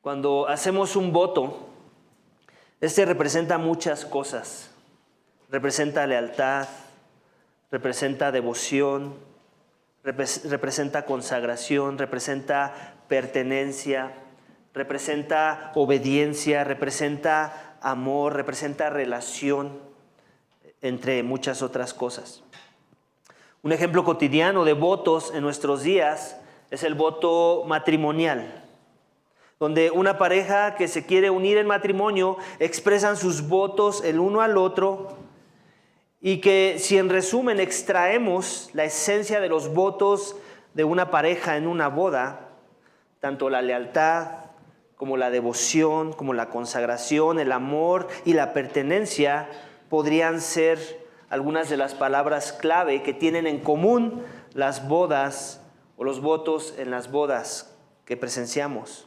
Cuando hacemos un voto, este representa muchas cosas. Representa lealtad, representa devoción, representa consagración, representa pertenencia, representa obediencia, representa amor, representa relación, entre muchas otras cosas. Un ejemplo cotidiano de votos en nuestros días es el voto matrimonial, donde una pareja que se quiere unir en matrimonio expresan sus votos el uno al otro, y que si en resumen extraemos la esencia de los votos de una pareja en una boda, tanto la lealtad como la devoción, como la consagración, el amor y la pertenencia podrían ser algunas de las palabras clave que tienen en común las bodas o los votos en las bodas que presenciamos.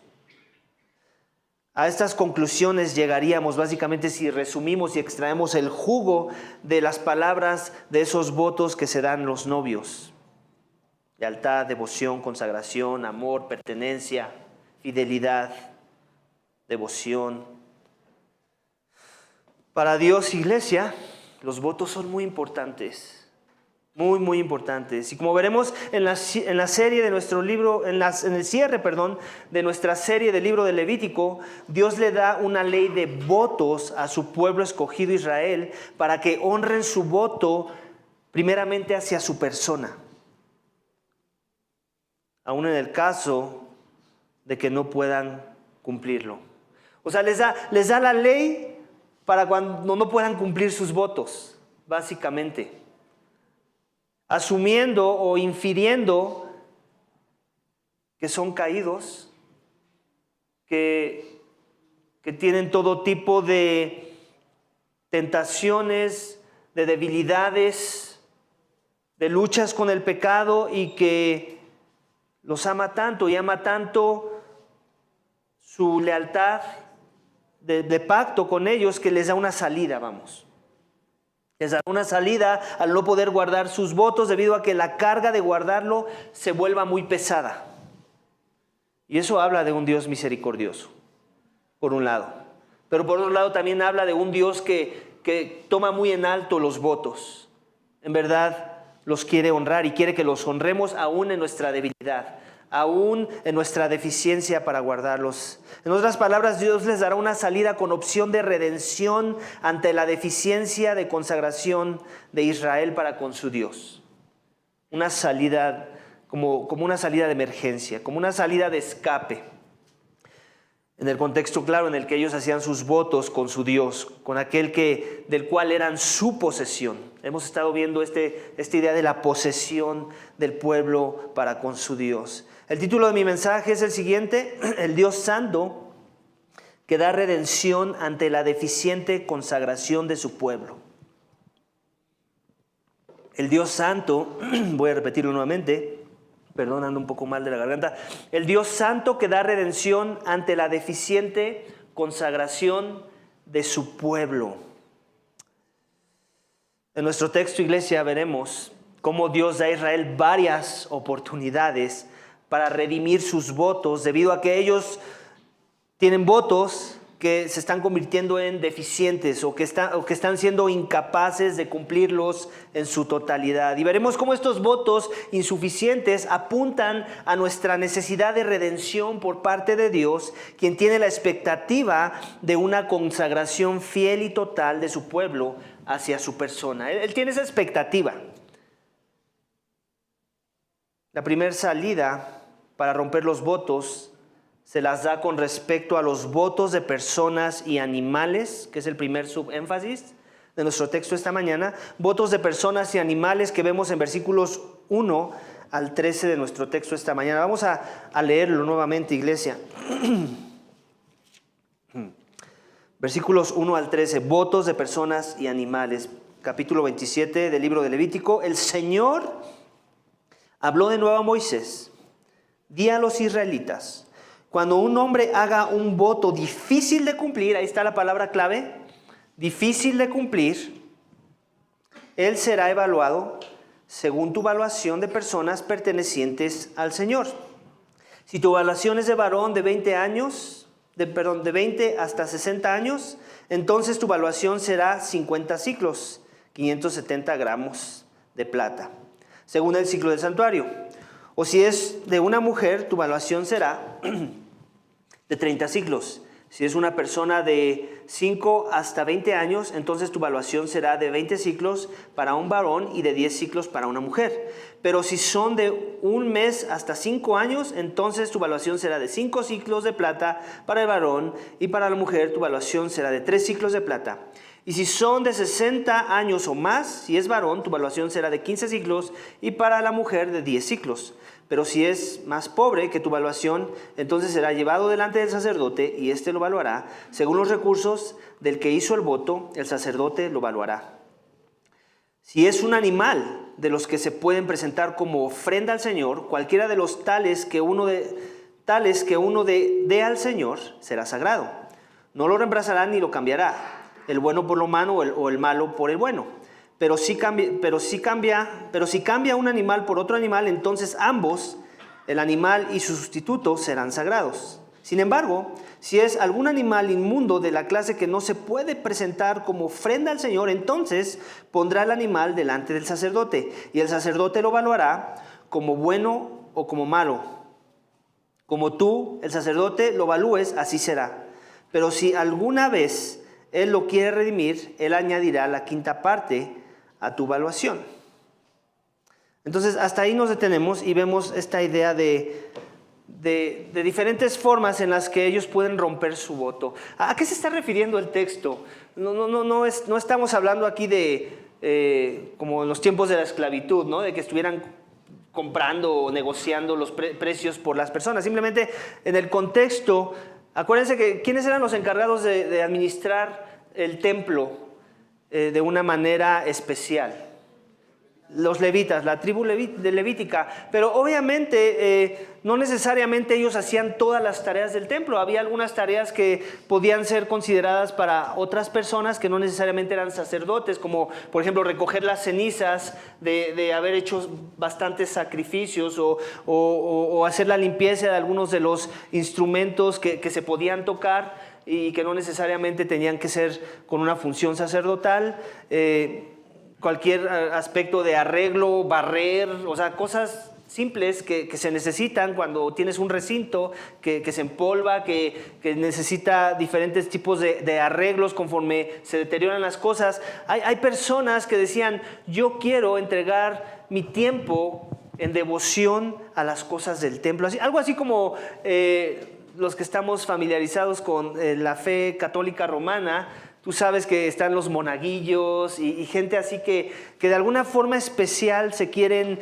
A estas conclusiones llegaríamos básicamente si resumimos y extraemos el jugo de las palabras de esos votos que se dan los novios. Lealtad, devoción, consagración, amor, pertenencia, fidelidad, devoción. Para Dios, iglesia, los votos son muy importantes. Muy importantes. Y como veremos en la serie de nuestro libro, en el cierre, de nuestra serie del libro de Levítico, Dios le da una ley de votos a su pueblo escogido Israel para que honren su voto primeramente hacia su persona. Aún en el caso de que no puedan cumplirlo. O sea, les da la ley para cuando no puedan cumplir sus votos, básicamente. Asumiendo o infiriendo que son caídos, que tienen todo tipo de tentaciones, de debilidades, de luchas con el pecado y que los ama tanto y ama tanto su lealtad de pacto con ellos que les da una salida, Les da una salida al no poder guardar sus votos debido a que la carga de guardarlo se vuelva muy pesada. Y eso habla de un Dios misericordioso, por un lado. Pero por otro lado también habla de un Dios que toma muy en alto los votos. En verdad los quiere honrar y quiere que los honremos aún en nuestra debilidad, aún en nuestra deficiencia para guardarlos. En otras palabras, Dios les dará una salida con opción de redención ante la deficiencia de consagración de Israel para con su Dios. Una salida como una salida de emergencia, como una salida de escape. En el contexto claro en el que ellos hacían sus votos con su Dios, con aquel del cual eran su posesión. Hemos estado viendo esta idea de la posesión del pueblo para con su Dios. El título de mi mensaje es el siguiente: el Dios Santo que da redención ante la deficiente consagración de su pueblo. El Dios Santo, voy a repetirlo nuevamente, perdón, ando un poco mal de la garganta. El Dios Santo que da redención ante la deficiente consagración de su pueblo. En nuestro texto, iglesia, veremos cómo Dios da a Israel varias oportunidades para redimir sus votos, debido a que ellos tienen votos que se están convirtiendo en deficientes o que están siendo incapaces de cumplirlos en su totalidad. Y veremos cómo estos votos insuficientes apuntan a nuestra necesidad de redención por parte de Dios, quien tiene la expectativa de una consagración fiel y total de su pueblo hacia su persona. Él tiene esa expectativa. La primera salida para romper los votos se las da con respecto a los votos de personas y animales, que es el primer subénfasis de nuestro texto esta mañana. Votos de personas y animales que vemos en versículos 1 al 13 de nuestro texto esta mañana. Vamos a leerlo nuevamente, iglesia. Versículos 1 al 13, votos de personas y animales. Capítulo 27 del libro de Levítico. El Señor habló de nuevo a Moisés: di a los israelitas, cuando un hombre haga un voto difícil de cumplir, ahí está la palabra clave, difícil de cumplir, él será evaluado según tu evaluación de personas pertenecientes al Señor. Si tu evaluación es de varón de 20 años de 20 hasta 60 años, entonces tu valuación será 50 siclos, 570 gramos de plata, según el ciclo del santuario. O si es de una mujer, tu valuación será de 30 siclos. Si es una persona de 5 hasta 20 años, entonces tu valuación será de 20 siclos para un varón y de 10 siclos para una mujer. Pero si son de un mes hasta 5 años, entonces tu valuación será de 5 siclos de plata para el varón, y para la mujer tu valuación será de 3 siclos de plata. Y si son de 60 años o más, si es varón, tu valuación será de 15 siclos, y para la mujer de 10 siclos. Pero si es más pobre que tu valuación, entonces será llevado delante del sacerdote, y éste lo evaluará. Según los recursos del que hizo el voto, el sacerdote lo evaluará. Si es un animal de los que se pueden presentar como ofrenda al Señor, cualquiera de los tales que uno dé al Señor, será sagrado. No lo reemplazará ni lo cambiará, el bueno por lo malo o el malo por el bueno. Pero si cambia un animal por otro animal, entonces ambos, el animal y su sustituto, serán sagrados. Sin embargo, si es algún animal inmundo de la clase que no se puede presentar como ofrenda al Señor, entonces pondrá el animal delante del sacerdote, y el sacerdote lo evaluará como bueno o como malo. Como tú, el sacerdote, lo evalúes, así será. Pero si alguna vez él lo quiere redimir, él añadirá la quinta parte a tu evaluación. Entonces, hasta ahí nos detenemos y vemos esta idea de diferentes formas en las que ellos pueden romper su voto. ¿A qué se está refiriendo el texto? No estamos hablando aquí de, como en los tiempos de la esclavitud, ¿no? De que estuvieran comprando o negociando los precios por las personas. Simplemente en el contexto, acuérdense que ¿quiénes eran los encargados de administrar el templo de una manera especial? Los levitas, la tribu levítica. Pero obviamente no necesariamente ellos hacían todas las tareas del templo. Había algunas tareas que podían ser consideradas para otras personas que no necesariamente eran sacerdotes, como por ejemplo recoger las cenizas de haber hecho bastantes sacrificios, o hacer la limpieza de algunos de los instrumentos que se podían tocar y que no necesariamente tenían que ser con una función sacerdotal. Cualquier aspecto de arreglo, barrer, o sea, cosas simples que se necesitan cuando tienes un recinto que se empolva, que necesita diferentes tipos de arreglos conforme se deterioran las cosas. Hay personas que decían, yo quiero entregar mi tiempo en devoción a las cosas del templo. Algo así como los que estamos familiarizados con la fe católica romana. Tú sabes que están los monaguillos y gente así que de alguna forma especial se quieren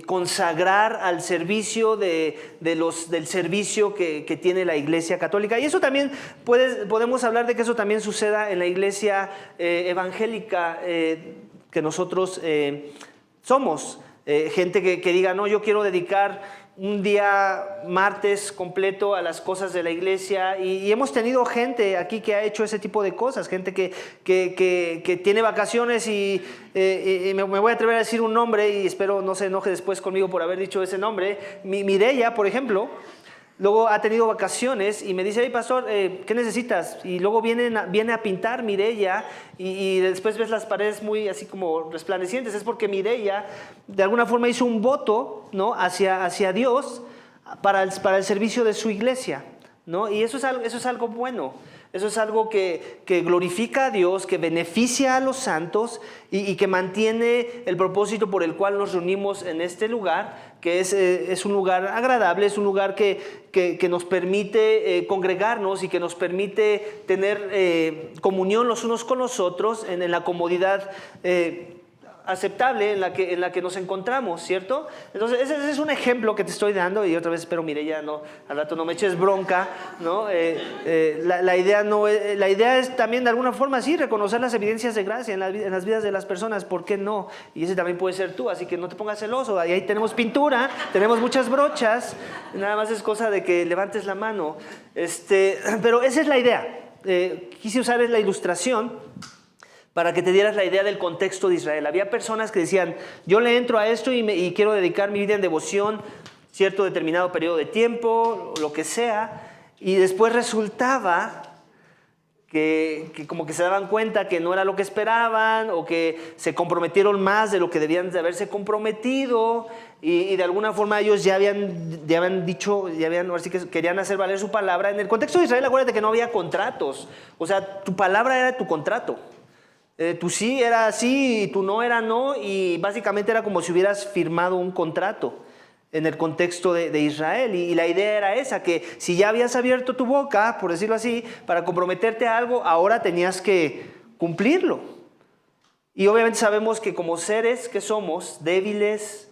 consagrar al servicio del servicio que tiene la Iglesia Católica. Y eso también podemos hablar de que eso también suceda en la Iglesia evangélica que nosotros somos. Gente que diga, no, yo quiero dedicar un día martes completo a las cosas de la iglesia, y hemos tenido gente aquí que ha hecho ese tipo de cosas, gente que tiene vacaciones y me voy a atrever a decir un nombre y espero no se enoje después conmigo por haber dicho ese nombre. Mireya, por ejemplo, luego ha tenido vacaciones y me dice, hey pastor, ¿qué necesitas? Y luego viene a pintar Mireya y después ves las paredes muy así como resplandecientes. Es porque Mireya de alguna forma hizo un voto, ¿no? hacia Dios para el servicio de su iglesia, ¿no? Y eso es algo bueno. Eso es algo que glorifica a Dios, que beneficia a los santos y que mantiene el propósito por el cual nos reunimos en este lugar, que es un lugar agradable, es un lugar que nos permite congregarnos y que nos permite tener comunión los unos con los otros en la comodidad aceptable en la que nos encontramos, ¿cierto? Entonces ese es un ejemplo que te estoy dando, y otra vez espero, Mireya, no, al rato no me eches bronca, ¿no? La idea es también de alguna forma sí reconocer las evidencias de gracia en las vidas de las personas. ¿Por qué no? Y ese también puede ser tú, así que no te pongas celoso. Ahí tenemos pintura, tenemos muchas brochas, nada más es cosa de que levantes la mano. Pero esa es la idea. Quise usar la ilustración para que te dieras la idea del contexto de Israel. Había personas que decían, yo le entro a esto y quiero dedicar mi vida en devoción cierto determinado periodo de tiempo, lo que sea, y después resultaba que como que se daban cuenta que no era lo que esperaban o que se comprometieron más de lo que debían de haberse comprometido y de alguna forma ellos ya habían dicho, ahora sí que querían hacer valer su palabra. En el contexto de Israel, acuérdate que no había contratos, o sea, tu palabra era tu contrato. Tu sí era sí y tu no era no, y básicamente era como si hubieras firmado un contrato en el contexto de Israel. Y la idea era esa, que si ya habías abierto tu boca, por decirlo así, para comprometerte a algo, ahora tenías que cumplirlo. Y obviamente sabemos que como seres que somos, débiles,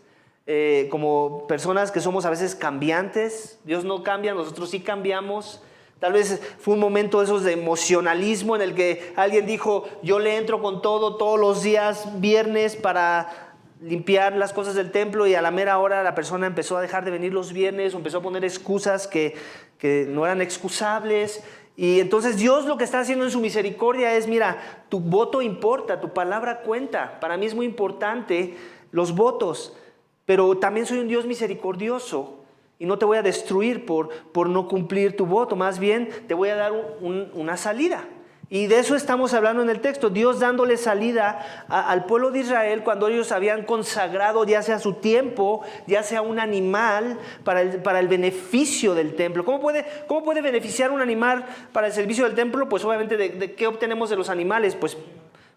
como personas que somos a veces cambiantes, Dios no cambia, nosotros sí cambiamos. Tal vez fue un momento de esos de emocionalismo en el que alguien dijo, yo le entro con todo todos los días, viernes, para limpiar las cosas del templo, y a la mera hora la persona empezó a dejar de venir los viernes o empezó a poner excusas que no eran excusables. Y entonces Dios lo que está haciendo en su misericordia es, mira, tu voto importa, tu palabra cuenta. Para mí es muy importante los votos, pero también soy un Dios misericordioso. Y no te voy a destruir por no cumplir tu voto, más bien te voy a dar una salida. Y de eso estamos hablando en el texto, Dios dándole salida al pueblo de Israel cuando ellos habían consagrado ya sea su tiempo, ya sea un animal para el beneficio del templo. ¿Cómo puede beneficiar un animal para el servicio del templo? Pues obviamente ¿de qué obtenemos de los animales? Pues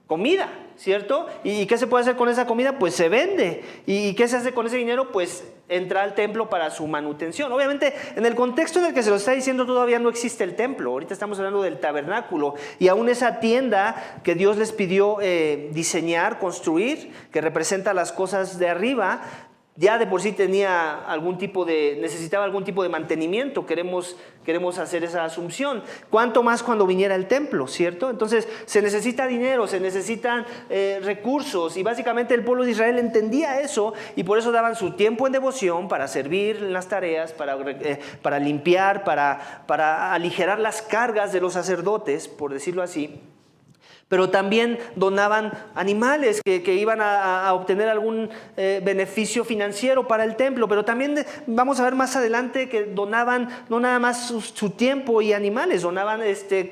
comida, ¿cierto? ¿Y qué se puede hacer con esa comida? Pues se vende. ¿Y qué se hace con ese dinero? Pues entra al templo para su manutención. Obviamente, en el contexto en el que se lo está diciendo todavía no existe el templo. Ahorita estamos hablando del tabernáculo. Y aún esa tienda que Dios les pidió diseñar, construir, que representa las cosas de arriba, ya de por sí necesitaba algún tipo de mantenimiento. Queremos hacer esa asunción. ¿Cuánto más cuando viniera el templo, cierto? Entonces se necesita dinero, se necesitan recursos, y básicamente el pueblo de Israel entendía eso, y por eso daban su tiempo en devoción para servir en las tareas, para limpiar, para aligerar las cargas de los sacerdotes, por decirlo así. Pero también donaban animales que iban a obtener algún beneficio financiero para el templo. Pero también vamos a ver más adelante que donaban no nada más su tiempo y animales, donaban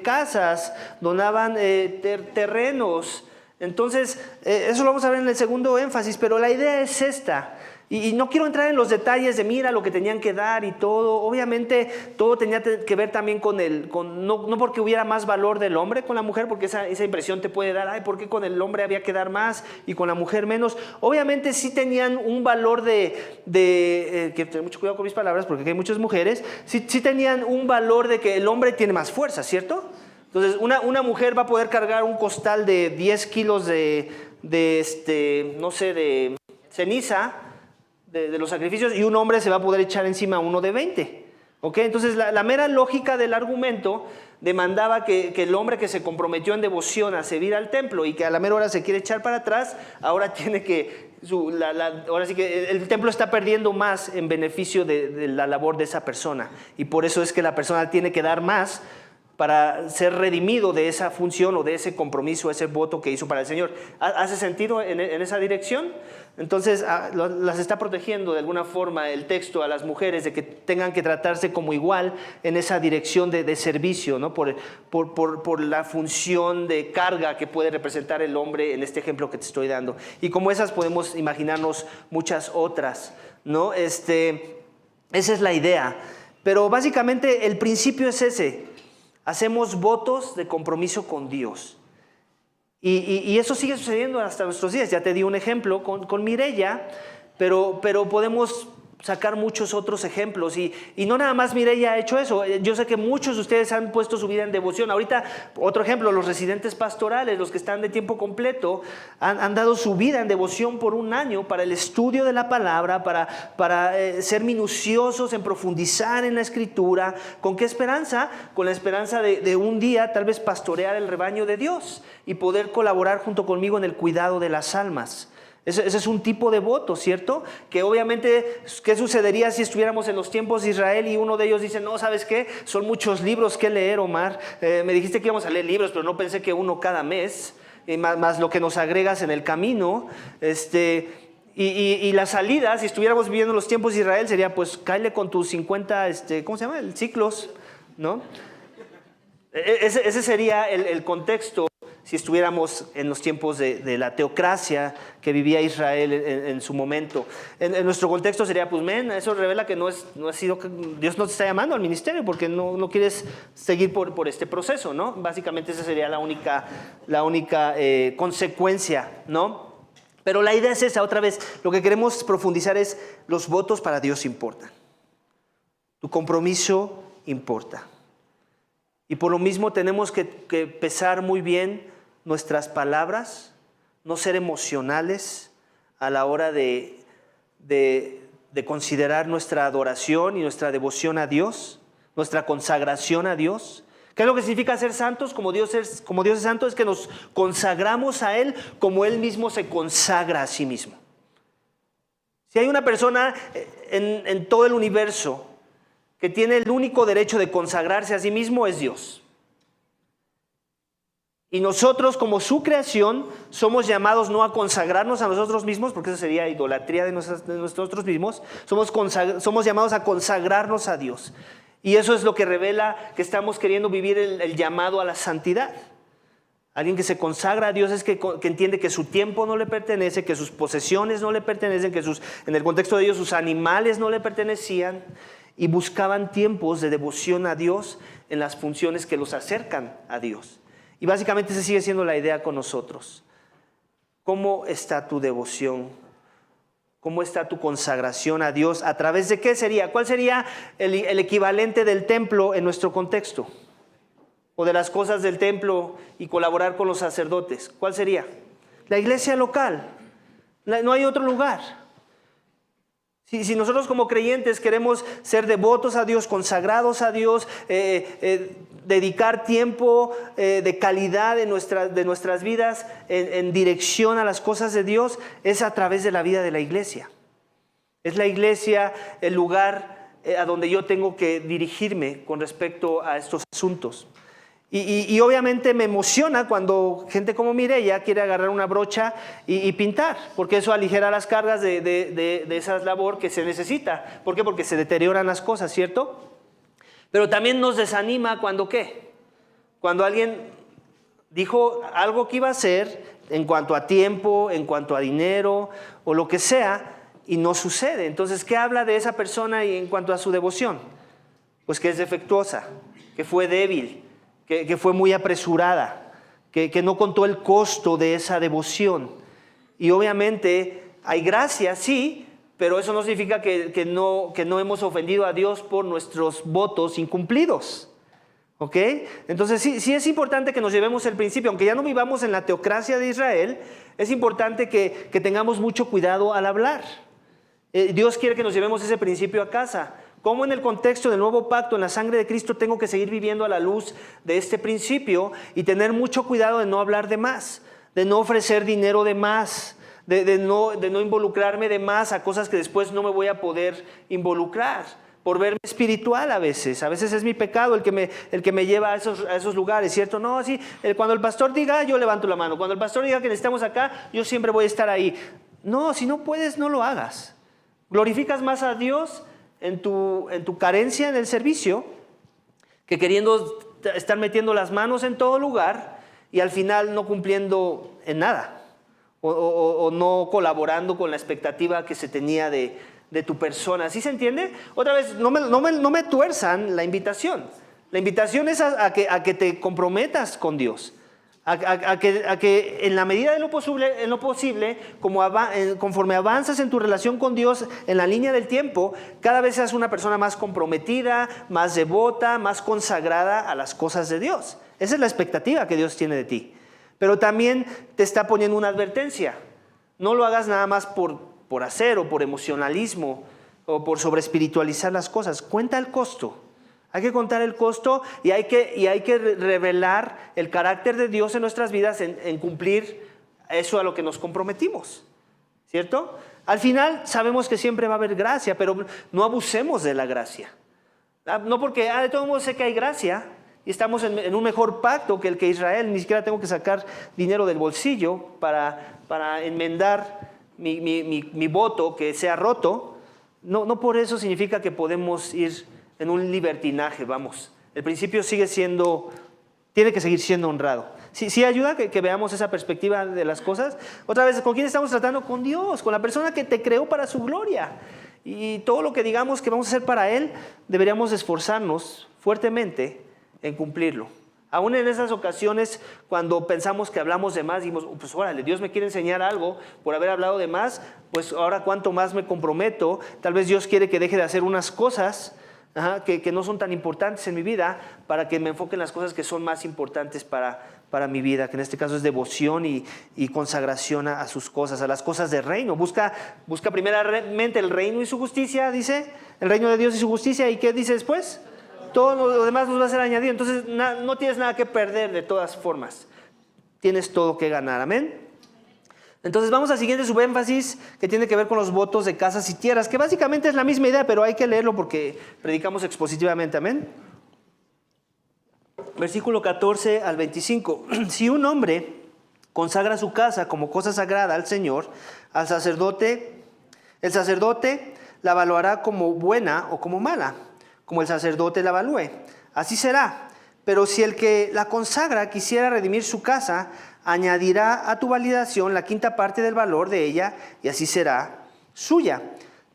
casas, donaban terrenos. Entonces, eso lo vamos a ver en el segundo énfasis, pero la idea es esta. Y no quiero entrar en los detalles de mira lo que tenían que dar y todo. Obviamente todo tenía que ver también no porque hubiera más valor del hombre con la mujer, porque esa impresión te puede dar, ay, ¿por qué con el hombre había que dar más y con la mujer menos? Obviamente sí tenían un valor que tener mucho cuidado con mis palabras porque aquí hay muchas mujeres, sí tenían un valor de que el hombre tiene más fuerza, ¿cierto? Entonces una mujer va a poder cargar un costal de 10 kilos de ceniza, de los sacrificios, y un hombre se va a poder echar encima uno de 20. ¿Okay? Entonces la mera lógica del argumento demandaba que el hombre que se comprometió en devoción a servir al templo y que a la mera hora se quiere echar para atrás, ahora tiene que, ahora sí que el templo está perdiendo más en beneficio de la labor de esa persona, y por eso es que la persona tiene que dar más para ser redimido de esa función o de ese compromiso, ese voto que hizo para el Señor. ¿Hace sentido en esa dirección? Entonces las está protegiendo de alguna forma el texto a las mujeres de que tengan que tratarse como igual en esa dirección de servicio, ¿no? por la función de carga que puede representar el hombre en este ejemplo que te estoy dando. Y como esas podemos imaginarnos muchas otras, ¿no? Esa es la idea. Pero básicamente el principio es ese. Hacemos votos de compromiso con Dios. Y eso sigue sucediendo hasta nuestros días. Ya te di un ejemplo con Mireya, pero podemos sacar muchos otros ejemplos. Y no nada más Mireya ha hecho eso. Yo sé que muchos de ustedes han puesto su vida en devoción. Ahorita, otro ejemplo, los residentes pastorales, los que están de tiempo completo, han dado su vida en devoción por un año para el estudio de la palabra, para ser minuciosos en profundizar en la Escritura. ¿Con qué esperanza? Con la esperanza de un día tal vez pastorear el rebaño de Dios y poder colaborar junto conmigo en el cuidado de las almas. Ese es un tipo de voto, ¿cierto? Que obviamente, ¿qué sucedería si estuviéramos en los tiempos de Israel y uno de ellos dice, no, ¿sabes qué? Son muchos libros que leer, Omar. Me dijiste que íbamos a leer libros, pero no pensé que uno cada mes, más lo que nos agregas en el camino. Y la salida, si estuviéramos viviendo en los tiempos de Israel, sería pues, cáele con tus 50, ¿cómo se llama? Ciclos ¿no? Ese sería el contexto si estuviéramos en los tiempos de la teocracia que vivía Israel en su momento. En nuestro contexto sería, pues, eso revela que no ha sido, Dios no te está llamando al ministerio porque no quieres seguir por este proceso, ¿no? Básicamente esa sería la única consecuencia, ¿no? Pero la idea es esa, otra vez, lo que queremos profundizar es los votos para Dios importan. Tu compromiso importa. Y por lo mismo tenemos que pesar muy bien nuestras palabras, no ser emocionales a la hora de considerar nuestra adoración y nuestra devoción a Dios, nuestra consagración a Dios. ¿Qué es lo que significa ser santos? Como Dios es santo, es que nos consagramos a Él como Él mismo se consagra a sí mismo. Si hay una persona en todo el universo que tiene el único derecho de consagrarse a sí mismo, es Dios. Y nosotros, como su creación, somos llamados no a consagrarnos a nosotros mismos, porque eso sería idolatría de nosotros mismos. Somos llamados a consagrarnos a Dios. Y eso es lo que revela que estamos queriendo vivir el llamado a la santidad. Alguien que se consagra a Dios es que entiende que su tiempo no le pertenece, que sus posesiones no le pertenecen, que en el contexto de ellos sus animales no le pertenecían, y buscaban tiempos de devoción a Dios en las funciones que los acercan a Dios. Y básicamente esa sigue siendo la idea con nosotros. ¿Cómo está tu devoción? ¿Cómo está tu consagración a Dios? ¿A través de qué sería? ¿Cuál sería el equivalente del templo en nuestro contexto? O de las cosas del templo y colaborar con los sacerdotes. ¿Cuál sería? La iglesia local. No hay otro lugar. Si nosotros como creyentes queremos ser devotos a Dios, consagrados a Dios, dedicar tiempo de calidad de nuestras vidas en dirección a las cosas de Dios, es a través de la vida de la iglesia. Es la iglesia el lugar a donde yo tengo que dirigirme con respecto a estos asuntos. Y obviamente me emociona cuando gente como Mireya quiere agarrar una brocha y pintar, porque eso aligera las cargas de esa labor que se necesita. ¿Por qué? Porque se deterioran las cosas, ¿cierto? Pero también nos desanima cuando ¿qué? Cuando alguien dijo algo que iba a hacer en cuanto a tiempo, en cuanto a dinero o lo que sea, y no sucede. Entonces, ¿qué habla de esa persona y en cuanto a su devoción? Pues que es defectuosa, que fue débil, que fue muy apresurada, que no contó el costo de esa devoción. Y obviamente hay gracia, sí, pero eso no significa que no hemos ofendido a Dios por nuestros votos incumplidos. ¿Ok? Entonces sí es importante que nos llevemos el principio, aunque ya no vivamos en la teocracia de Israel, es importante que tengamos mucho cuidado al hablar. Dios quiere que nos llevemos ese principio a casa. ¿Cómo en el contexto del nuevo pacto, en la sangre de Cristo, tengo que seguir viviendo a la luz de este principio y tener mucho cuidado de no hablar de más, de no ofrecer dinero de más, de no involucrarme de más a cosas que después no me voy a poder involucrar, por verme espiritual a veces es mi pecado el que me lleva a esos lugares, ¿cierto? No, sí, cuando el pastor diga, yo levanto la mano, cuando el pastor diga que necesitamos acá, yo siempre voy a estar ahí. No, si no puedes, no lo hagas. Glorificas más a Dios en tu carencia en el servicio, que queriendo estar metiendo las manos en todo lugar y al final no cumpliendo en nada o no colaborando con la expectativa que se tenía de tu persona. ¿Sí se entiende? Otra vez, no me tuerzan la invitación. La invitación es a que te comprometas con Dios. A que en la medida de lo posible, conforme avanzas en tu relación con Dios en la línea del tiempo, cada vez seas una persona más comprometida, más devota, más consagrada a las cosas de Dios. Esa es la expectativa que Dios tiene de ti. Pero también te está poniendo una advertencia. No lo hagas nada más por hacer o por emocionalismo o por sobreespiritualizar las cosas. Cuenta el costo. Hay que contar el costo y hay que revelar el carácter de Dios en nuestras vidas en cumplir eso a lo que nos comprometimos, ¿cierto? Al final sabemos que siempre va a haber gracia, pero no abusemos de la gracia. No porque de todos modos sé que hay gracia y estamos en un mejor pacto que el que Israel, ni siquiera tengo que sacar dinero del bolsillo para enmendar mi voto que sea roto. No por eso significa que podemos ir en un libertinaje, vamos. El principio tiene que seguir siendo honrado. Sí ayuda que veamos esa perspectiva de las cosas. Otra vez, ¿con quién estamos tratando? Con Dios, con la persona que te creó para su gloria. Y todo lo que digamos que vamos a hacer para Él, deberíamos esforzarnos fuertemente en cumplirlo. Aún en esas ocasiones, cuando pensamos que hablamos de más, dijimos, pues órale, Dios me quiere enseñar algo por haber hablado de más, pues ahora cuánto más me comprometo. Tal vez Dios quiere que deje de hacer unas cosas que no son tan importantes en mi vida, para que me enfoque en las cosas que son más importantes para mi vida, que en este caso es devoción y consagración a sus cosas, a las cosas del reino. Busca primeramente el reino y su justicia, dice, el reino de Dios y su justicia, ¿y qué dice después? Todo lo demás nos va a ser añadido. Entonces no tienes nada que perder de todas formas, tienes todo que ganar, amén. Entonces vamos al siguiente subénfasis, que tiene que ver con los votos de casas y tierras, que básicamente es la misma idea, pero hay que leerlo porque predicamos expositivamente, amén. Versículo 14 al 25. Si un hombre consagra su casa como cosa sagrada al Señor, el sacerdote la evaluará como buena o como mala, como el sacerdote la evalúe. Así será. Pero si el que la consagra quisiera redimir su casa, añadirá a tu validación la quinta parte del valor de ella, y así será suya.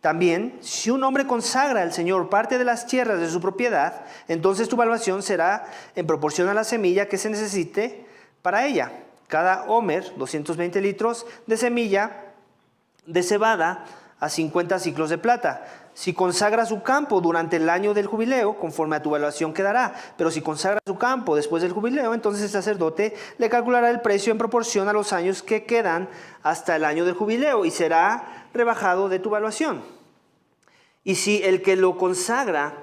También, si un hombre consagra al Señor parte de las tierras de su propiedad, entonces tu valuación será en proporción a la semilla que se necesite para ella. Cada homer, 220 litros de semilla de cebada a 50 siclos de plata. Si consagra su campo durante el año del jubileo, conforme a tu evaluación quedará. Pero si consagra su campo después del jubileo, entonces el sacerdote le calculará el precio en proporción a los años que quedan hasta el año del jubileo, y será rebajado de tu evaluación. Y si el que lo consagra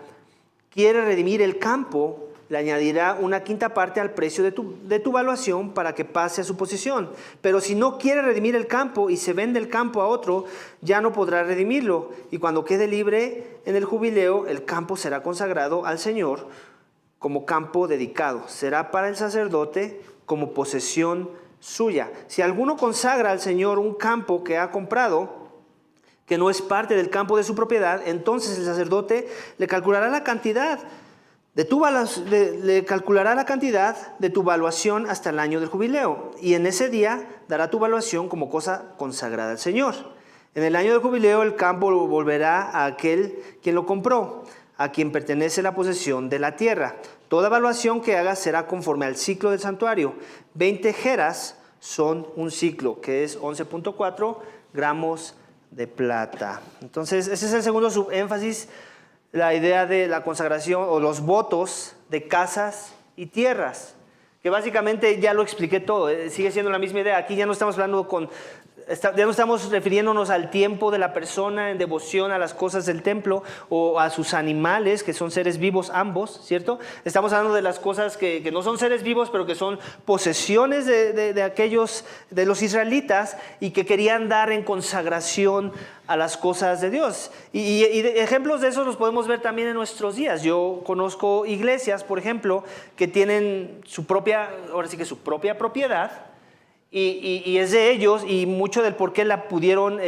quiere redimir el campo, le añadirá una quinta parte al precio de tu evaluación para que pase a su posesión. Pero si no quiere redimir el campo y se vende el campo a otro, ya no podrá redimirlo. Y cuando quede libre en el jubileo, el campo será consagrado al Señor como campo dedicado. Será para el sacerdote como posesión suya. Si alguno consagra al Señor un campo que ha comprado, que no es parte del campo de su propiedad, entonces el sacerdote le calculará la cantidad de tu valuación hasta el año del jubileo, y en ese día dará tu valuación como cosa consagrada al Señor. En el año del jubileo el campo volverá a aquel quien lo compró, a quien pertenece la posesión de la tierra. Toda valuación que haga será conforme al ciclo del santuario. 20 geras son un ciclo, que es 11.4 gramos de plata. Entonces, ese es el segundo subénfasis, la idea de la consagración o los votos de casas y tierras, que básicamente ya lo expliqué todo, sigue siendo la misma idea. Aquí ya no estamos hablando ya no estamos refiriéndonos al tiempo de la persona en devoción a las cosas del templo o a sus animales, que son seres vivos ambos, ¿cierto? Estamos hablando de las cosas que no son seres vivos, pero que son posesiones de los israelitas, y que querían dar en consagración a las cosas de Dios. Y ejemplos de eso los podemos ver también en nuestros días. Yo conozco iglesias, por ejemplo, que tienen su propia propiedad, y es de ellos, y mucho del por qué la pudieron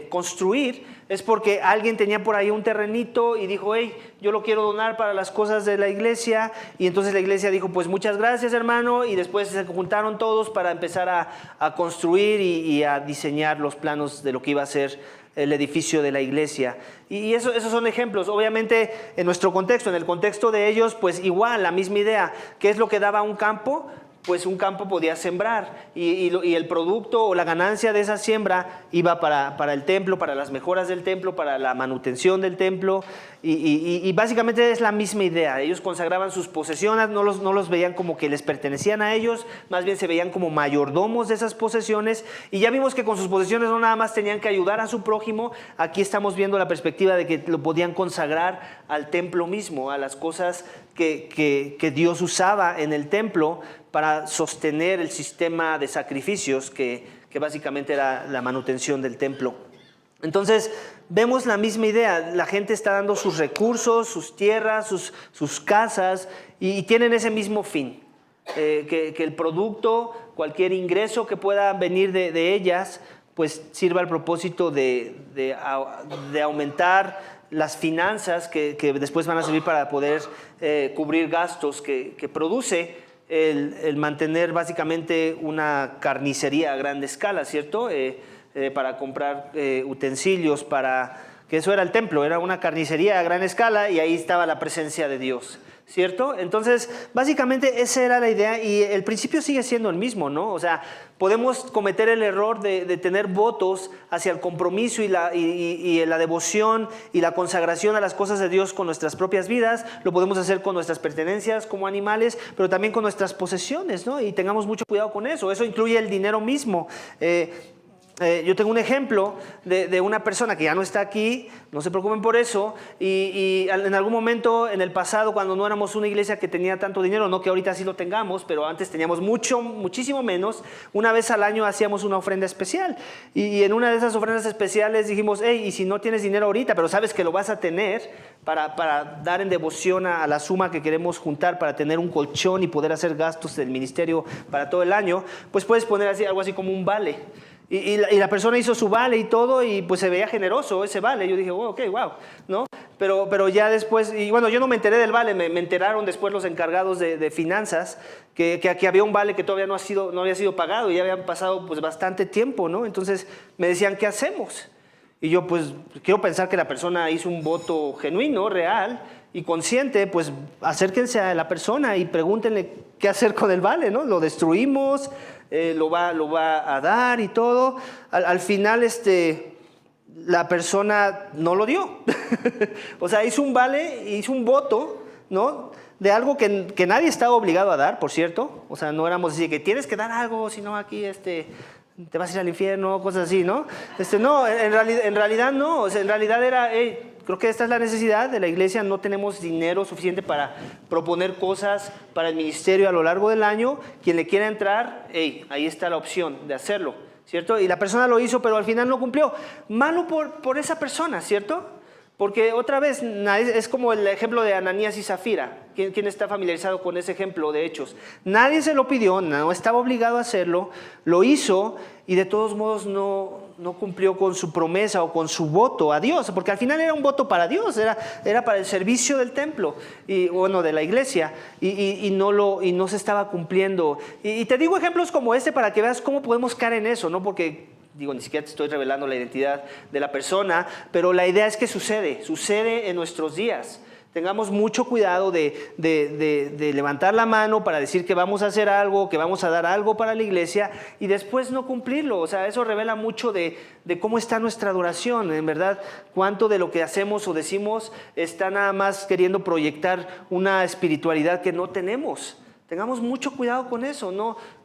construir es porque alguien tenía por ahí un terrenito y dijo, hey, yo lo quiero donar para las cosas de la iglesia, y entonces la iglesia dijo, pues muchas gracias, hermano, y después se juntaron todos para empezar a construir y a diseñar los planos de lo que iba a ser el edificio de la iglesia. Y esos son ejemplos. Obviamente en nuestro contexto, en el contexto de ellos, pues igual, la misma idea. ¿Qué es lo que daba un campo? Pues un campo podía sembrar, y el producto o la ganancia de esa siembra iba para el templo, para las mejoras del templo, para la manutención del templo, y básicamente es la misma idea. Ellos consagraban sus posesiones, no los veían como que les pertenecían a ellos, más bien se veían como mayordomos de esas posesiones, y ya vimos que con sus posesiones no nada más tenían que ayudar a su prójimo. Aquí estamos viendo la perspectiva de que lo podían consagrar al templo mismo, a las cosas que Dios usaba en el templo para sostener el sistema de sacrificios que básicamente era la manutención del templo. Entonces vemos la misma idea. La gente está dando sus recursos, sus tierras, sus casas, y tienen ese mismo fin, que el producto, cualquier ingreso que pueda venir de ellas, pues sirva al propósito de aumentar las finanzas que después van a servir para poder cubrir gastos que produce el mantener básicamente una carnicería a gran escala, ¿cierto? Para comprar utensilios, que eso era el templo, era una carnicería a gran escala y ahí estaba la presencia de Dios, ¿cierto? Entonces, básicamente esa era la idea y el principio sigue siendo el mismo, ¿no? O sea, podemos cometer el error de tener votos hacia el compromiso y la devoción y la consagración a las cosas de Dios con nuestras propias vidas. Lo podemos hacer con nuestras pertenencias como animales, pero también con nuestras posesiones, ¿no? Y tengamos mucho cuidado con eso. Eso incluye el dinero mismo. Yo tengo un ejemplo de una persona que ya no está aquí, no se preocupen por eso, y en algún momento en el pasado, cuando no éramos una iglesia que tenía tanto dinero, no que ahorita sí lo tengamos, pero antes teníamos muchísimo menos, una vez al año hacíamos una ofrenda especial, y en una de esas ofrendas especiales dijimos, hey, y si no tienes dinero ahorita, pero sabes que lo vas a tener para dar en devoción a la suma que queremos juntar para tener un colchón y poder hacer gastos del ministerio para todo el año, pues puedes poner algo así como un vale. Y la persona hizo su vale y todo, y pues se veía generoso ese vale. Yo dije, oh, ok, wow, ¿no? Pero ya después, y bueno, yo no me enteré del vale, me enteraron después los encargados de finanzas que aquí había un vale que todavía no había sido pagado y ya habían pasado pues bastante tiempo, ¿no? Entonces me decían, ¿qué hacemos? Y yo pues quiero pensar que la persona hizo un voto genuino, real y consciente, pues acérquense a la persona y pregúntenle qué hacer con el vale, ¿no? Lo destruimos, lo va a dar y todo. Al final la persona no lo dio. O sea, hizo un vale, hizo un voto, ¿no? De algo que nadie estaba obligado a dar, por cierto. O sea, no éramos así que tienes que dar algo, si no aquí te vas a ir al infierno, cosas así, ¿no? No, en realidad no. O sea, en realidad era, hey, creo que esta es la necesidad de la iglesia, no tenemos dinero suficiente para proponer cosas para el ministerio a lo largo del año. Quien le quiera entrar, hey, ahí está la opción de hacerlo, ¿cierto? Y la persona lo hizo, pero al final no cumplió. Malo por esa persona, ¿cierto? Porque otra vez, es como el ejemplo de Ananías y Zafira. ¿Quién está familiarizado con ese ejemplo de Hechos? Nadie se lo pidió, no estaba obligado a hacerlo, lo hizo y de todos modos no cumplió con su promesa o con su voto a Dios, porque al final era un voto para Dios, era para el servicio del templo, de la iglesia, y no se estaba cumpliendo. Y te digo ejemplos como este para que veas cómo podemos caer en eso, ¿no? Porque ni siquiera te estoy revelando la identidad de la persona, pero la idea es que sucede en nuestros días. Tengamos mucho cuidado de levantar la mano para decir que vamos a hacer algo, que vamos a dar algo para la iglesia y después no cumplirlo. O sea, eso revela mucho de cómo está nuestra adoración. En verdad, cuánto de lo que hacemos o decimos está nada más queriendo proyectar una espiritualidad que no tenemos. Tengamos mucho cuidado con eso.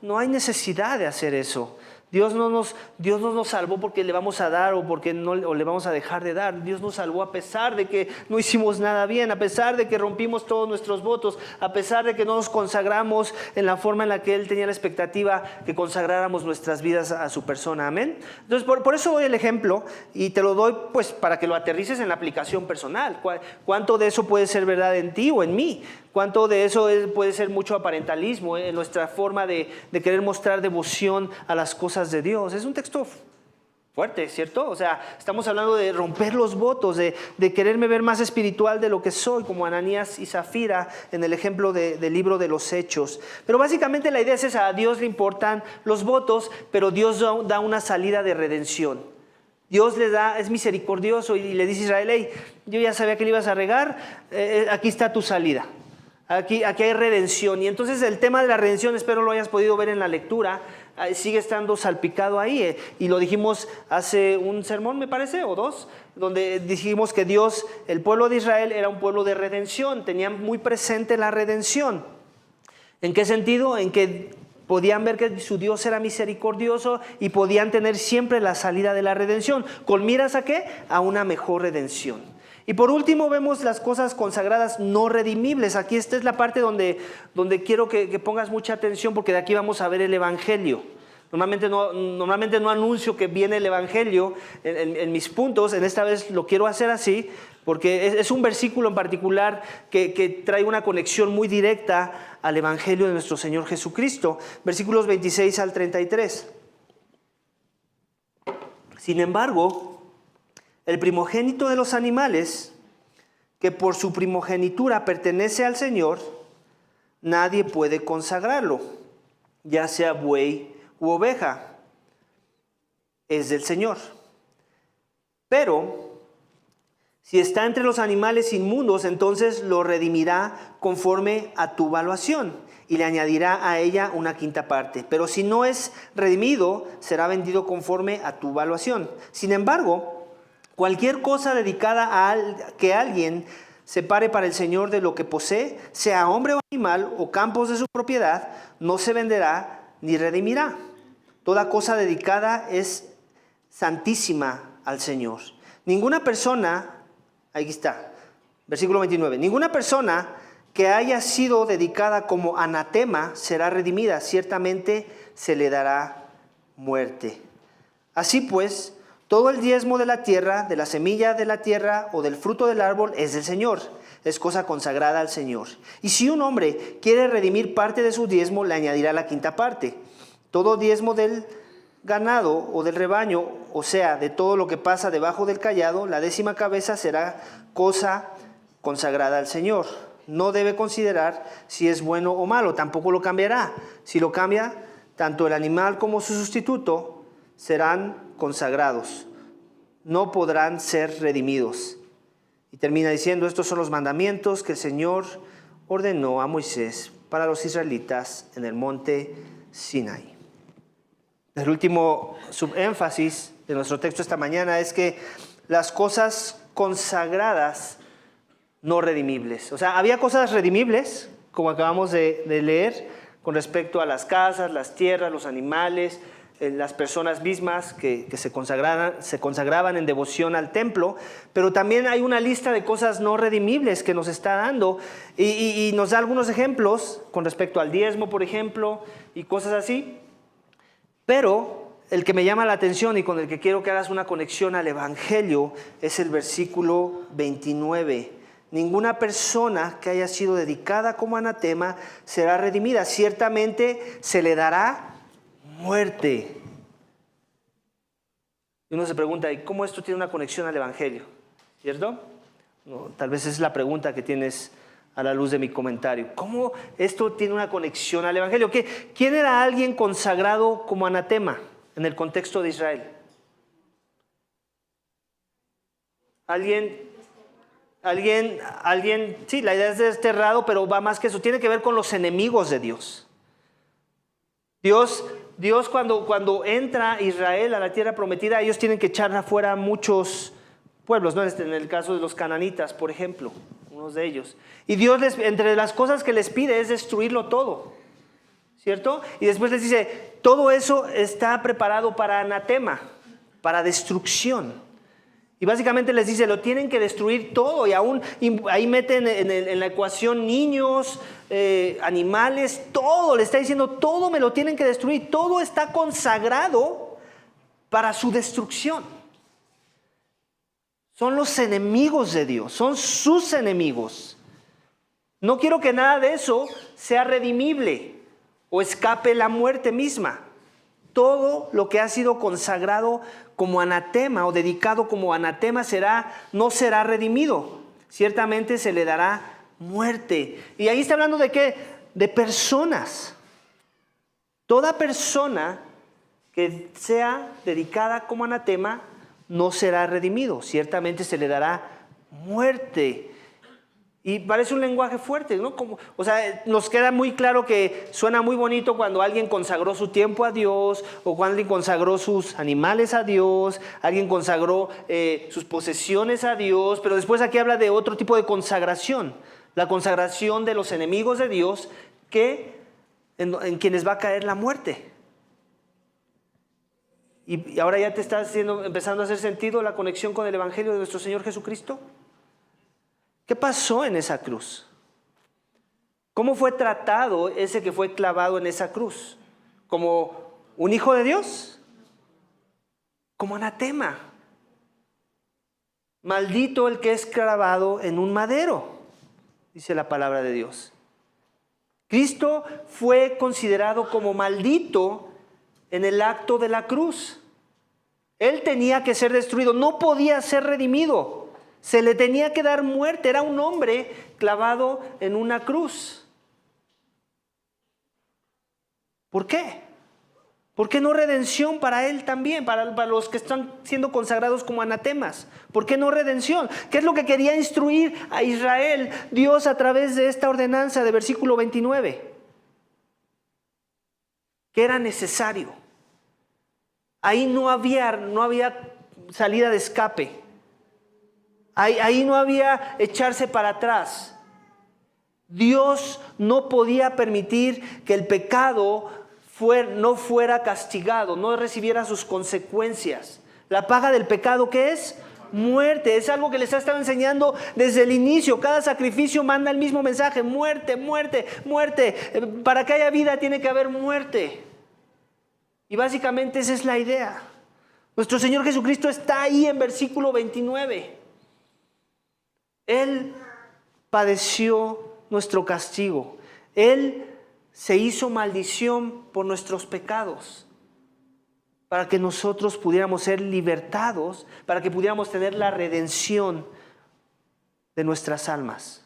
No hay necesidad de hacer eso. Dios no nos salvó porque le vamos a dar o le vamos a dejar de dar. Dios nos salvó a pesar de que no hicimos nada bien, a pesar de que rompimos todos nuestros votos, a pesar de que no nos consagramos en la forma en la que Él tenía la expectativa que consagráramos nuestras vidas a su persona. Amén. Entonces, por eso doy el ejemplo y te lo doy pues para que lo aterrices en la aplicación personal. ¿Cuánto de eso puede ser verdad en ti o en mí? ¿Cuánto de eso puede ser mucho aparentalismo en nuestra forma de querer mostrar devoción a las cosas de Dios? Es un texto fuerte, ¿cierto? O sea, estamos hablando de romper los votos, de quererme ver más espiritual de lo que soy, como Ananías y Zafira en el ejemplo del libro de los Hechos. Pero básicamente la idea es esa: a Dios le importan los votos, pero Dios da una salida de redención. Dios es misericordioso y le dice a Israel, hey, yo ya sabía que le ibas a regar, aquí está tu salida. Aquí hay redención. Y entonces el tema de la redención, espero lo hayas podido ver en la lectura, sigue estando salpicado ahí. Y lo dijimos hace un sermón, me parece, o dos, donde dijimos que Dios, el pueblo de Israel, era un pueblo de redención. Tenían muy presente la redención. ¿En qué sentido? En que podían ver que su Dios era misericordioso y podían tener siempre la salida de la redención. ¿Con miras a qué? A una mejor redención. Y por último vemos las cosas consagradas no redimibles. Aquí esta es la parte donde quiero que pongas mucha atención, porque de aquí vamos a ver el Evangelio. Normalmente no anuncio que viene el Evangelio en mis puntos. En esta vez lo quiero hacer así, porque es un versículo en particular que trae una conexión muy directa al Evangelio de nuestro Señor Jesucristo. Versículos 26 al 33. Sin embargo, el primogénito de los animales, que por su primogenitura pertenece al Señor, nadie puede consagrarlo, ya sea buey u oveja, es del Señor. Pero si está entre los animales inmundos, entonces lo redimirá conforme a tu valuación y le añadirá a ella una quinta parte. Pero si no es redimido, será vendido conforme a tu valuación. Sin embargo, cualquier cosa dedicada a que alguien separe para el Señor de lo que posee, sea hombre o animal o campos de su propiedad, no se venderá ni redimirá. Toda cosa dedicada es santísima al Señor. Ninguna persona, aquí está, versículo 29, ninguna persona que haya sido dedicada como anatema será redimida, ciertamente se le dará muerte. Así pues, todo el diezmo de la tierra, de la semilla de la tierra o del fruto del árbol es del Señor, es cosa consagrada al Señor. Y si un hombre quiere redimir parte de su diezmo, le añadirá la quinta parte. Todo diezmo del ganado o del rebaño, o sea, de todo lo que pasa debajo del cayado, la 10ª cabeza será cosa consagrada al Señor. No debe considerar si es bueno o malo, tampoco lo cambiará. Si lo cambia, tanto el animal como su sustituto serán consagrados. No podrán ser redimidos. Y termina diciendo, estos son los mandamientos que el Señor ordenó a Moisés para los israelitas en el monte Sinaí. El último subénfasis de nuestro texto esta mañana es que las cosas consagradas no redimibles. O sea, había cosas redimibles, como acabamos de leer, con respecto a las casas, las tierras, los animales, las personas mismas que se consagraban en devoción al templo, pero también hay una lista de cosas no redimibles que nos está dando y nos da algunos ejemplos con respecto al diezmo, por ejemplo, y cosas así. Pero el que me llama la atención y con el que quiero que hagas una conexión al Evangelio es el versículo 29. Ninguna persona que haya sido dedicada como anatema será redimida. Ciertamente se le dará muerte. Y uno se pregunta, ¿y cómo esto tiene una conexión al Evangelio? ¿Cierto? No, tal vez es la pregunta que tienes a la luz de mi comentario. ¿Cómo esto tiene una conexión al Evangelio? ¿Quién era alguien consagrado como anatema en el contexto de Israel? Alguien, sí, la idea es desterrado, pero va más que eso, tiene que ver con los enemigos de Dios. Dios cuando entra Israel a la tierra prometida, ellos tienen que echar afuera muchos pueblos, ¿no? En el caso de los cananitas, por ejemplo, unos de ellos. Y Dios, entre las cosas que les pide es destruirlo todo, ¿cierto? Y después les dice, todo eso está preparado para anatema, para destrucción. Y básicamente les dice, lo tienen que destruir todo. Y aún ahí meten en la ecuación niños, animales, todo. Le está diciendo, todo me lo tienen que destruir. Todo está consagrado para su destrucción. Son los enemigos de Dios, son sus enemigos. No quiero que nada de eso sea redimible o escape la muerte misma. Todo lo que ha sido consagrado como anatema o dedicado como anatema no será redimido. Ciertamente se le dará muerte. Y ahí está hablando de qué? De personas. Toda persona que sea dedicada como anatema no será redimido. Ciertamente se le dará muerte. Y parece un lenguaje fuerte, ¿no? Nos queda muy claro que suena muy bonito cuando alguien consagró su tiempo a Dios, o cuando alguien consagró sus animales a Dios, alguien consagró sus posesiones a Dios, pero después aquí habla de otro tipo de consagración, la consagración de los enemigos de Dios, en quienes va a caer la muerte. Y ahora ya te está empezando a hacer sentido la conexión con el Evangelio de nuestro Señor Jesucristo. ¿Qué pasó en esa cruz? ¿Cómo fue tratado ese que fue clavado en esa cruz? ¿Como un hijo de Dios? Como anatema. Maldito el que es clavado en un madero, dice la palabra de Dios. Cristo fue considerado como maldito en el acto de la cruz. Él tenía que ser destruido, no podía ser redimido. Se le tenía que dar muerte, era un hombre clavado en una cruz. ¿Por qué? ¿Por qué no redención para él también, para los que están siendo consagrados como anatemas? ¿Por qué no redención? ¿Qué es lo que quería instruir a Israel Dios a través de esta ordenanza de versículo 29? Que era necesario. Ahí no había salida de escape. Ahí no había echarse para atrás. Dios no podía permitir que el pecado no fuera castigado, no recibiera sus consecuencias. La paga del pecado, ¿qué es? Muerte. Es algo que les ha estado enseñando desde el inicio. Cada sacrificio manda el mismo mensaje: muerte, muerte, muerte. Para que haya vida tiene que haber muerte. Y básicamente esa es la idea. Nuestro Señor Jesucristo está ahí en versículo 29. Él padeció nuestro castigo. Él se hizo maldición por nuestros pecados, para que nosotros pudiéramos ser libertados, para que pudiéramos tener la redención de nuestras almas,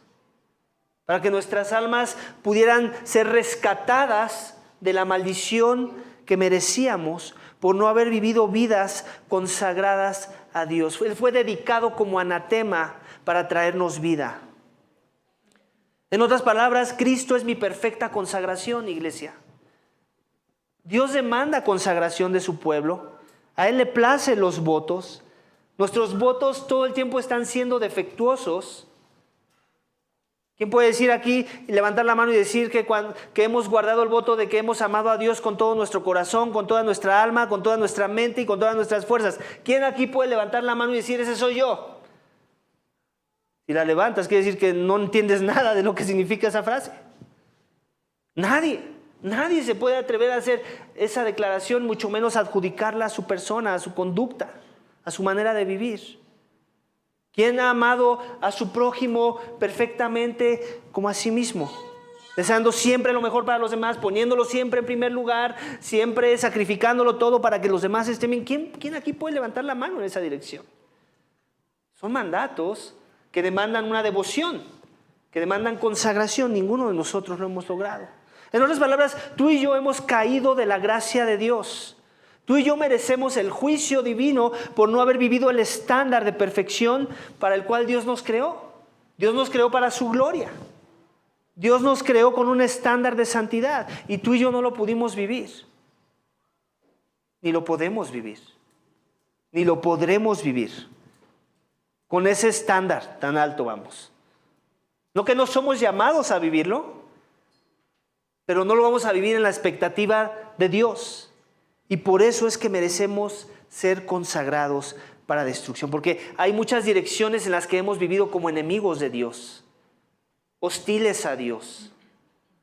para que nuestras almas pudieran ser rescatadas de la maldición que merecíamos por no haber vivido vidas consagradas a Dios. Él fue dedicado como anatema para traernos vida. En otras palabras, Cristo es mi perfecta consagración, iglesia. Dios demanda consagración de su pueblo. A Él le placen los votos. Nuestros votos todo el tiempo están siendo defectuosos. ¿Quién puede decir aquí y levantar la mano y decir que hemos guardado el voto de que hemos amado a Dios con todo nuestro corazón, con toda nuestra alma, con toda nuestra mente y con todas nuestras fuerzas? ¿Quién aquí puede levantar la mano y decir: ese soy yo? Si la levantas, quiere decir que no entiendes nada de lo que significa esa frase. Nadie se puede atrever a hacer esa declaración, mucho menos adjudicarla a su persona, a su conducta, a su manera de vivir. ¿Quién ha amado a su prójimo perfectamente como a sí mismo? Deseando siempre lo mejor para los demás, poniéndolo siempre en primer lugar, siempre sacrificándolo todo para que los demás estén bien. ¿Quién aquí puede levantar la mano en esa dirección? Son mandatos que demandan una devoción, que demandan consagración. Ninguno de nosotros lo hemos logrado. En otras palabras, tú y yo hemos caído de la gracia de Dios. Tú y yo merecemos el juicio divino por no haber vivido el estándar de perfección para el cual Dios nos creó. Dios nos creó para su gloria. Dios nos creó con un estándar de santidad y tú y yo no lo pudimos vivir. Ni lo podemos vivir. Ni lo podremos vivir. Con ese estándar tan alto vamos. No que no somos llamados a vivirlo, pero no lo vamos a vivir en la expectativa de Dios. Y por eso es que merecemos ser consagrados para destrucción. Porque hay muchas direcciones en las que hemos vivido como enemigos de Dios. Hostiles a Dios.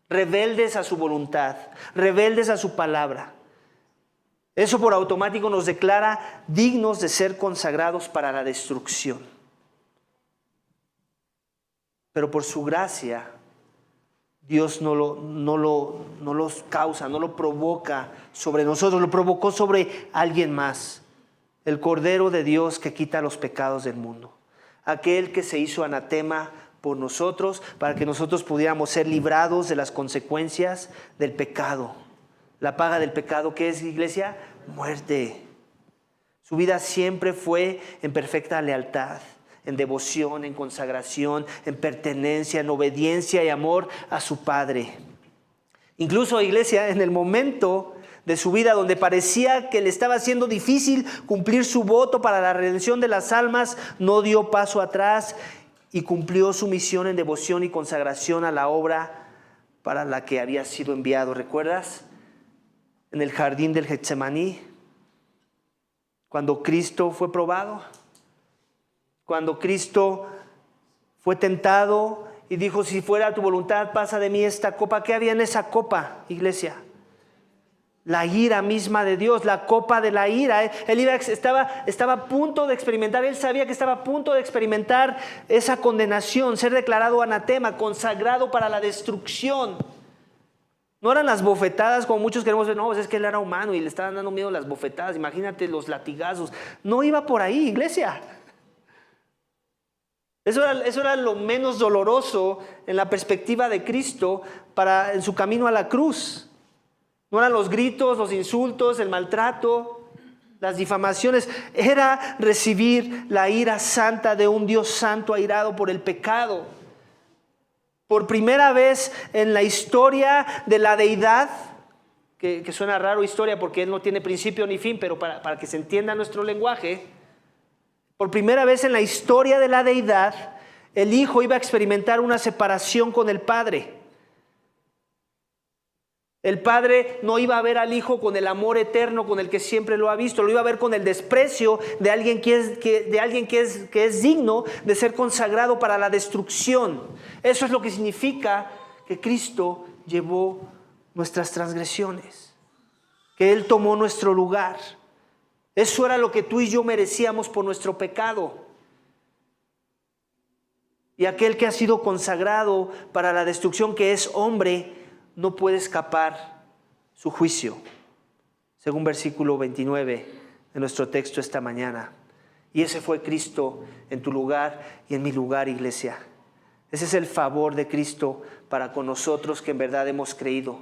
Rebeldes a su voluntad. Rebeldes a su palabra. Eso por automático nos declara dignos de ser consagrados para la destrucción. Pero por su gracia, Dios no los causa, no lo provoca sobre nosotros, lo provocó sobre alguien más. El Cordero de Dios que quita los pecados del mundo. Aquel que se hizo anatema por nosotros para que nosotros pudiéramos ser librados de las consecuencias del pecado. La paga del pecado, ¿qué es, iglesia? Muerte. Su vida siempre fue en perfecta lealtad, en devoción, en consagración, en pertenencia, en obediencia y amor a su Padre. Incluso, iglesia, en el momento de su vida donde parecía que le estaba siendo difícil cumplir su voto para la redención de las almas, no dio paso atrás y cumplió su misión en devoción y consagración a la obra para la que había sido enviado. ¿Recuerdas? En el jardín del Getsemaní, cuando Cristo fue probado. Cuando Cristo fue tentado y dijo: si fuera tu voluntad, pasa de mí esta copa. ¿Qué había en esa copa, iglesia? La ira misma de Dios, la copa de la ira. Él estaba a punto de experimentar, él sabía que estaba a punto de experimentar esa condenación, ser declarado anatema, consagrado para la destrucción. No eran las bofetadas como muchos queremos ver. No, pues es que él era humano y le estaban dando miedo las bofetadas. Imagínate los latigazos. No iba por ahí, iglesia. Eso era lo menos doloroso en la perspectiva de Cristo en su camino a la cruz. No eran los gritos, los insultos, el maltrato, las difamaciones. Era recibir la ira santa de un Dios santo airado por el pecado. Por primera vez en la historia de la deidad, que suena raro historia porque Él no tiene principio ni fin, pero para que se entienda nuestro lenguaje, por primera vez en la historia de la deidad, el Hijo iba a experimentar una separación con el Padre. El Padre no iba a ver al Hijo con el amor eterno con el que siempre lo ha visto, lo iba a ver con el desprecio de alguien que es digno de ser consagrado para la destrucción. Eso es lo que significa que Cristo llevó nuestras transgresiones, que Él tomó nuestro lugar. Eso era lo que tú y yo merecíamos por nuestro pecado. Y aquel que ha sido consagrado para la destrucción, que es hombre, no puede escapar su juicio, según versículo 29 de nuestro texto esta mañana. Y ese fue Cristo en tu lugar y en mi lugar, iglesia. Ese es el favor de Cristo para con nosotros que en verdad hemos creído.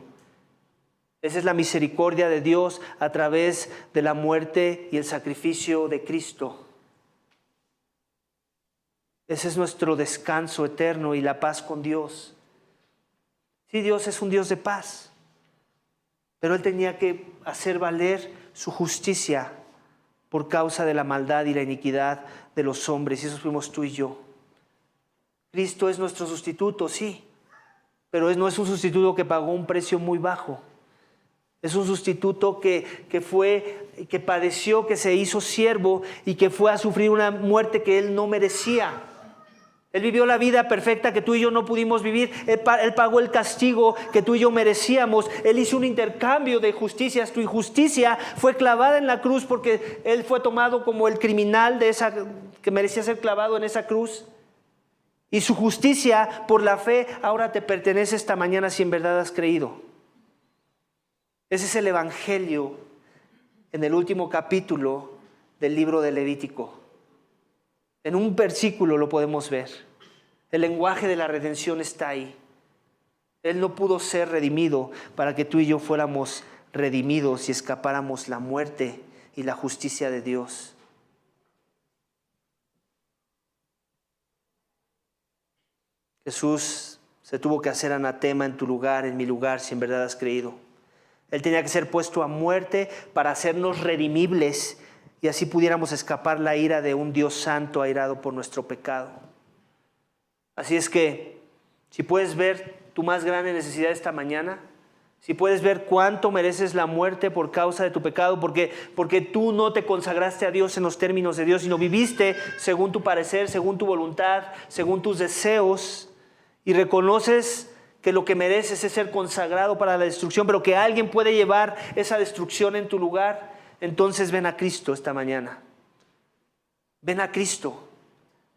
Esa es la misericordia de Dios a través de la muerte y el sacrificio de Cristo. Ese es nuestro descanso eterno y la paz con Dios. Sí, Dios es un Dios de paz, pero Él tenía que hacer valer su justicia por causa de la maldad y la iniquidad de los hombres, y esos fuimos tú y yo. Cristo es nuestro sustituto, sí, pero no es un sustituto que pagó un precio muy bajo. Es un sustituto que padeció, que se hizo siervo y que fue a sufrir una muerte que Él no merecía. Él vivió la vida perfecta que tú y yo no pudimos vivir. Él pagó el castigo que tú y yo merecíamos. Él hizo un intercambio de justicias. Tu injusticia fue clavada en la cruz porque Él fue tomado como el criminal que merecía ser clavado en esa cruz. Y su justicia por la fe ahora te pertenece esta mañana si en verdad has creído. Ese es el evangelio en el último capítulo del libro de Levítico. En un versículo lo podemos ver. El lenguaje de la redención está ahí. Él no pudo ser redimido para que tú y yo fuéramos redimidos y escapáramos la muerte y la justicia de Dios. Jesús se tuvo que hacer anatema en tu lugar, en mi lugar, si en verdad has creído. Él tenía que ser puesto a muerte para hacernos redimibles y así pudiéramos escapar la ira de un Dios santo airado por nuestro pecado. Así es que, si puedes ver tu más grande necesidad esta mañana, si puedes ver cuánto mereces la muerte por causa de tu pecado, porque tú no te consagraste a Dios en los términos de Dios, sino viviste según tu parecer, según tu voluntad, según tus deseos, y reconoces que lo que mereces es ser consagrado para la destrucción, pero que alguien puede llevar esa destrucción en tu lugar, entonces ven a Cristo esta mañana. Ven a Cristo.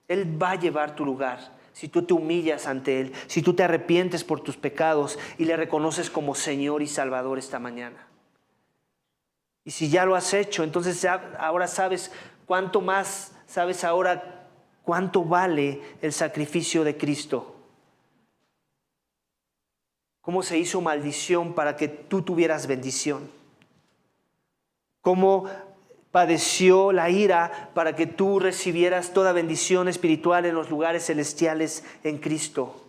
Él va a llevar tu lugar. Si tú te humillas ante Él, si tú te arrepientes por tus pecados y le reconoces como Señor y Salvador esta mañana. Y si ya lo has hecho, entonces ahora sabes cuánto más, sabes ahora cuánto vale el sacrificio de Cristo. Cómo se hizo maldición para que tú tuvieras bendición. Cómo padeció la ira para que tú recibieras toda bendición espiritual en los lugares celestiales en Cristo.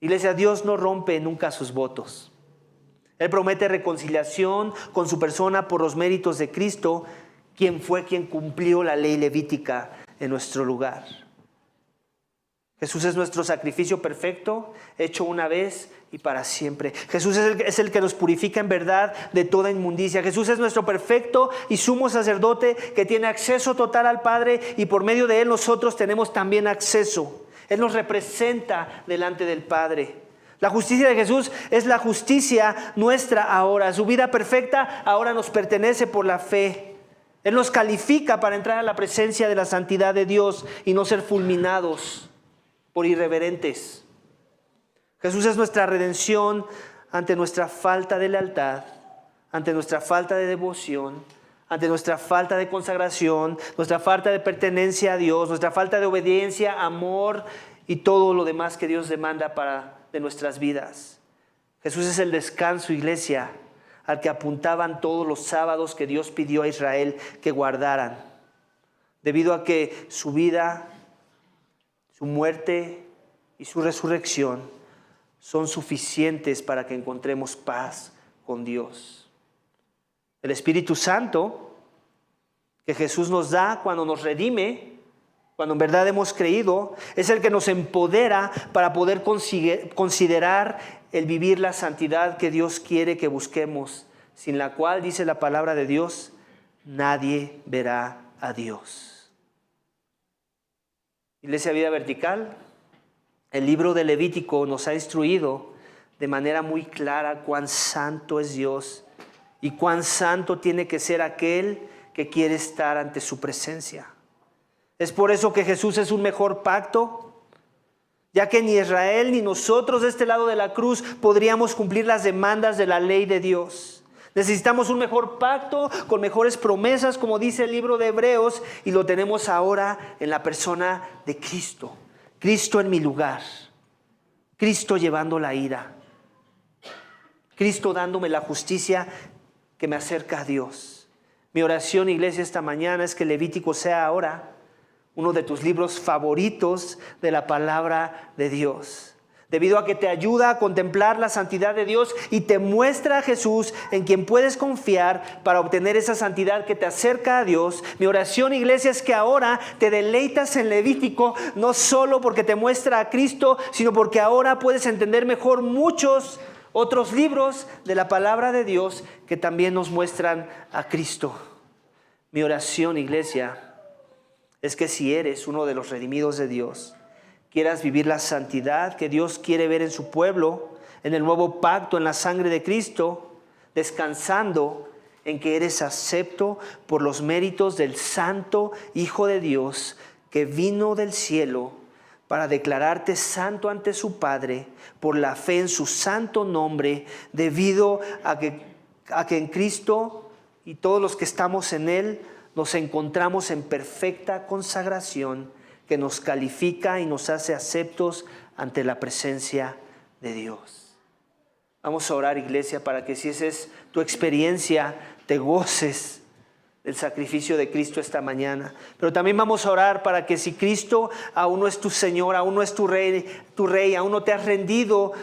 Iglesia, Dios no rompe nunca sus votos. Él promete reconciliación con su persona por los méritos de Cristo, quien fue quien cumplió la ley levítica en nuestro lugar. Jesús es nuestro sacrificio perfecto, hecho una vez y para siempre. Jesús es el que nos purifica en verdad de toda inmundicia. Jesús es nuestro perfecto y sumo sacerdote que tiene acceso total al Padre, y por medio de Él nosotros tenemos también acceso. Él nos representa delante del Padre. La justicia de Jesús es la justicia nuestra ahora. Su vida perfecta ahora nos pertenece por la fe. Él nos califica para entrar a la presencia de la santidad de Dios y no ser fulminados por irreverentes. Jesús es nuestra redención ante nuestra falta de lealtad, ante nuestra falta de devoción, ante nuestra falta de consagración, nuestra falta de pertenencia a Dios, nuestra falta de obediencia, amor y todo lo demás que Dios demanda de nuestras vidas. Jesús es el descanso, iglesia, al que apuntaban todos los sábados que Dios pidió a Israel que guardaran, debido a que su vida, su muerte y su resurrección son suficientes para que encontremos paz con Dios. El Espíritu Santo que Jesús nos da cuando nos redime, cuando en verdad hemos creído, es el que nos empodera para poder considerar el vivir la santidad que Dios quiere que busquemos, sin la cual, dice la palabra de Dios, nadie verá a Dios. Iglesia Vida Vertical, el libro de Levítico nos ha instruido de manera muy clara cuán santo es Dios y cuán santo tiene que ser aquel que quiere estar ante su presencia. Es por eso que Jesús es un mejor pacto, ya que ni Israel ni nosotros de este lado de la cruz podríamos cumplir las demandas de la ley de Dios. Necesitamos un mejor pacto con mejores promesas, como dice el libro de Hebreos, y lo tenemos ahora en la persona de Cristo. Cristo en mi lugar, Cristo llevando la ira, Cristo dándome la justicia que me acerca a Dios. Mi oración, iglesia, esta mañana es que Levítico sea ahora uno de tus libros favoritos de la palabra de Dios, debido a que te ayuda a contemplar la santidad de Dios y te muestra a Jesús en quien puedes confiar para obtener esa santidad que te acerca a Dios. Mi oración, iglesia, es que ahora te deleitas en Levítico, no solo porque te muestra a Cristo, sino porque ahora puedes entender mejor muchos otros libros de la palabra de Dios que también nos muestran a Cristo. Mi oración, iglesia, es que si eres uno de los redimidos de Dios, quieras vivir la santidad que Dios quiere ver en su pueblo, en el nuevo pacto, en la sangre de Cristo, descansando en que eres acepto por los méritos del Santo Hijo de Dios, que vino del cielo para declararte santo ante su Padre por la fe en su santo nombre, debido a que en Cristo y todos los que estamos en Él nos encontramos en perfecta consagración que nos califica y nos hace aceptos ante la presencia de Dios. Vamos a orar, iglesia, para que si esa es tu experiencia, te goces del sacrificio de Cristo esta mañana. Pero también vamos a orar para que si Cristo aún no es tu Señor, aún no es tu Rey, aún no te has rendido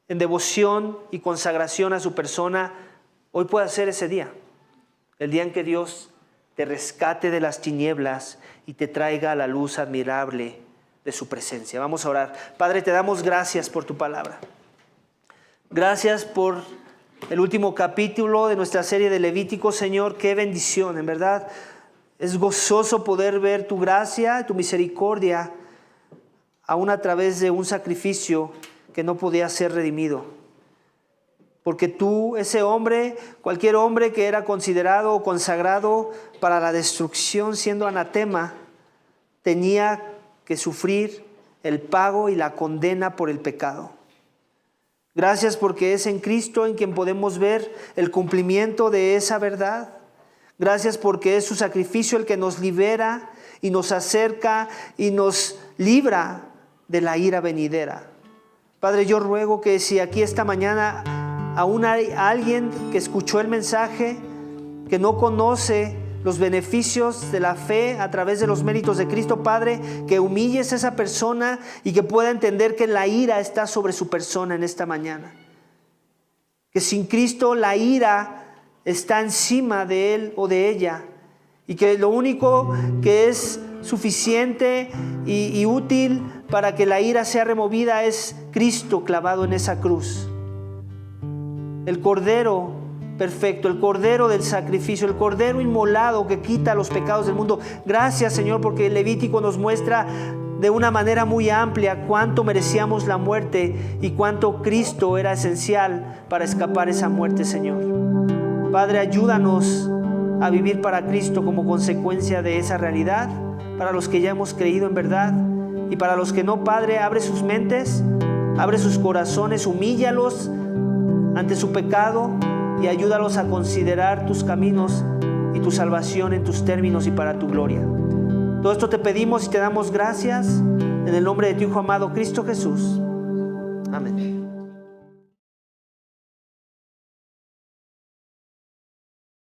en devoción y consagración a su persona, hoy pueda ser ese día, el día en que Dios te rescate de las tinieblas y te traiga a la luz admirable de su presencia. Vamos a orar. Padre, te damos gracias por tu palabra. Gracias por el último capítulo de nuestra serie de Levítico, Señor. Qué bendición, en verdad. Es gozoso poder ver tu gracia, tu misericordia, aún a través de un sacrificio que no podía ser redimido. Porque tú, ese hombre, cualquier hombre que era considerado o consagrado para la destrucción, siendo anatema, tenía que sufrir el pago y la condena por el pecado. Gracias porque es en Cristo en quien podemos ver el cumplimiento de esa verdad. Gracias porque es su sacrificio el que nos libera y nos acerca y nos libra de la ira venidera. Padre, yo ruego que si aquí esta mañana aún hay alguien que escuchó el mensaje, que no conoce los beneficios de la fe a través de los méritos de Cristo, Padre, que humilles a esa persona y que pueda entender que la ira está sobre su persona en esta mañana. Que sin Cristo la ira está encima de él o de ella y que lo único que es suficiente y útil para que la ira sea removida es Cristo clavado en esa cruz. El Cordero perfecto, el Cordero del sacrificio, el Cordero inmolado que quita los pecados del mundo. Gracias, Señor, porque el Levítico nos muestra de una manera muy amplia cuánto merecíamos la muerte y cuánto Cristo era esencial para escapar esa muerte, Señor. Padre, ayúdanos a vivir para Cristo como consecuencia de esa realidad, para los que ya hemos creído en verdad y para los que no, Padre, abre sus mentes, abre sus corazones, humíllalos ante su pecado y ayúdalos a considerar tus caminos y tu salvación en tus términos y para tu gloria. Todo esto te pedimos y te damos gracias en el nombre de tu Hijo amado Cristo Jesús. Amén.